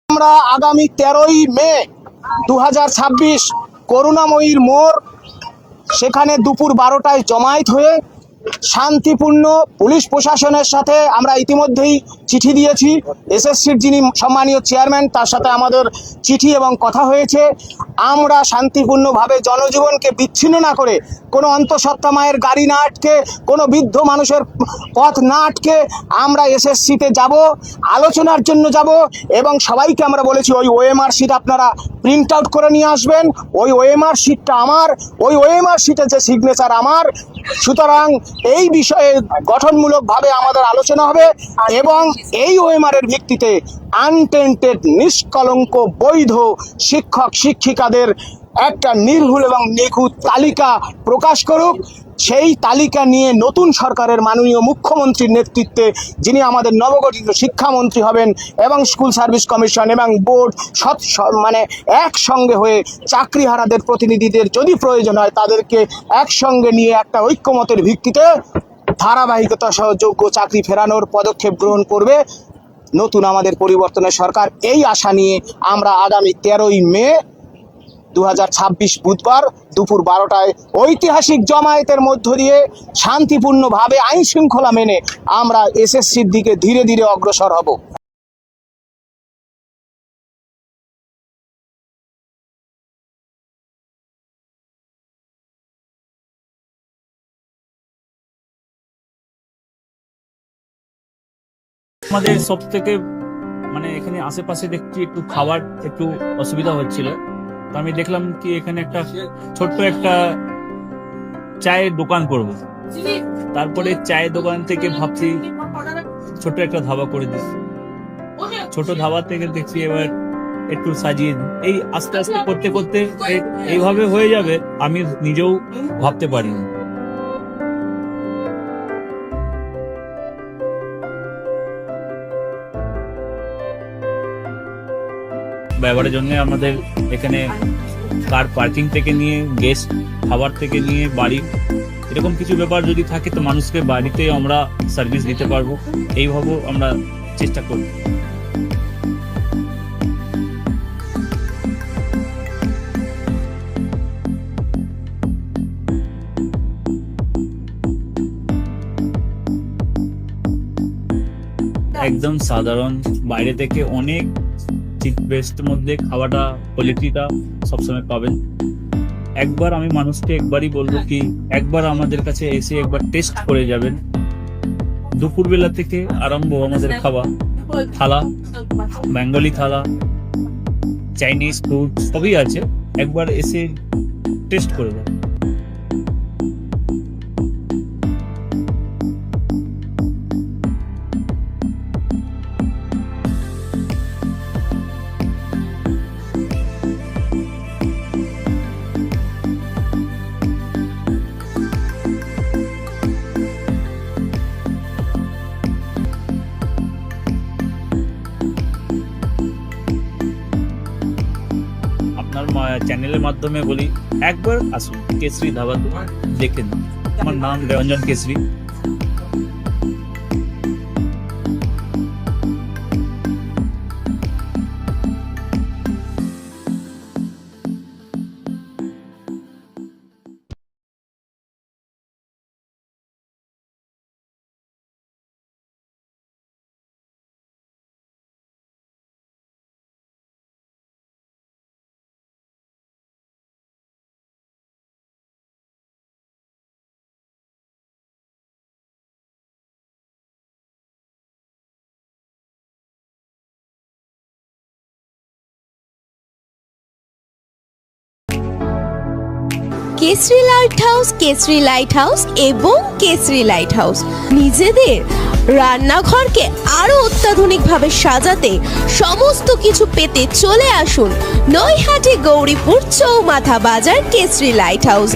আমরা আগামী 13ই মে 2026 করুণাময়ীর মোড় সেখানে দুপুর 12টায় জমায়েত হয়ে শান্তিপূর্ণ পুলিশ প্রশাসনের সাথে আমরা ইতিমধ্যেই চিঠি দিয়েছি। এসএসসির যিনি সম্মানীয় চেয়ারম্যান তার সাথে আমাদের চিঠি এবং কথা হয়েছে। আমরা শান্তিপূর্ণভাবে জনজীবনকে বিচ্ছিন্ন না করে, কোনো অন্তঃসত্ত্বা মায়ের গাড়ি না আটকে, কোনো বৃদ্ধ মানুষের পথ না আটকে আমরা এসএসসিতে যাব, আলোচনার জন্য যাব। এবং সবাইকে আমরা বলেছি ওই ওএমআর শিট আপনারা প্রিন্ট আউট করে নিয়ে আসবেন। ওই ওএমআর শিটটা আমার, ওই ওএমআর শিটের যে সিগনেচার আমার। সুতরাং এই বিষয়ে গঠনমূলকভাবে আমাদের আলোচনা হবে এবং এই ওএমআরের ভিত্তিতে আনটেন্টেড নিষ্কলঙ্ক বৈধ শিক্ষক শিক্ষিকাদের একটা নির্ভুল এবং নিখুঁত তালিকা প্রকাশ করুক। সেই তালিকা নিয়ে নতুন সরকারের মাননীয় মুখ্যমন্ত্রীর নেতৃত্বে, যিনি আমাদের নবগঠিত শিক্ষামন্ত্রী হবেন, এবং স্কুল সার্ভিস কমিশন এবং বোর্ড একসঙ্গে হয়ে চাকরিহারাদের প্রতিনিধিদের যদি প্রয়োজন হয় তাদেরকে একসঙ্গে নিয়ে একটা ঐক্যমতের ভিত্তিতে ধারাবাহিকতা সহ যোগ্য চাকরি ফেরানোর পদক্ষেপ গ্রহণ করবে নতুন আমাদের পরিবর্তনের সরকার। এই আশা নিয়ে আমরা আগামী 13ই মে 2026 বুধবার দুপুর 12টায় ঐতিহাসিক জমায়েতের মধ্য দিয়ে শান্তিপূর্ণভাবে আইন শৃঙ্খলা মেনে আমরা এসএসসির দিকে ধীরে ধীরে অগ্রসর হব। আমাদের সব থেকে এখানে আশেপাশে দেখছি একটু খাবার একটু অসুবিধা হচ্ছিল, তো আমি দেখলাম কি এখানে একটা ছোট্ট একটা চায়ের দোকান করব। তারপরে চায়ের দোকান থেকে ভাবছি ছোট একটা ধাবা করে দিই। ছোট ধাবা থেকে দেখছি এবার একটু সাজিয়ে এই আস্তে আস্তে করতে করতে এইভাবে হয়ে যাবে, আমি নিজেও ভাবতে পারিনি। ব্যবহারের জন্য আমাদের এখানে কার পার্কিং থেকে নিয়ে গেস্ট খাবার থেকে নিয়ে বাড়ি, এরকম কিছু ব্যাপার যদি থাকে তো মানুষকে বাড়িতে আমরা সার্ভিস দিতে পারবো, এইভাবে আমরা চেষ্টা করব। একদম সাধারণ, বাইরে থেকে অনেক চিপ বেস্ট মধ্যে খাওয়াটা কোয়ালিটিটা সবসময় পাবেন। একবার আমি মানুষকে একবারই বলবো কি একবার আমাদের কাছে এসে একবার টেস্ট করে যাবেন। দুপুরবেলা থেকে আরম্ভ আমাদের খাওয়া, থালা, বেঙ্গলি থালা, চাইনিজ ফুড সবই আছে, একবার এসে টেস্ট করে যাবেন। চ্যানেলের মাধ্যমে বলি একবার আসুন কেশরী ধাবা, দেখে নিন। আমার নাম Ranjan Keshari. Keshari light house, Keshari light house এবং কেশরী লাইট হাউস নিজেদের রান্নাঘরকে আরো অত্যাধুনিকভাবে সাজাতে সমস্ত কিছু পেতে চলে আসুন নৈহাটি গৌরীপুর চৌমাথা বাজার কেশরী লাইট হাউস।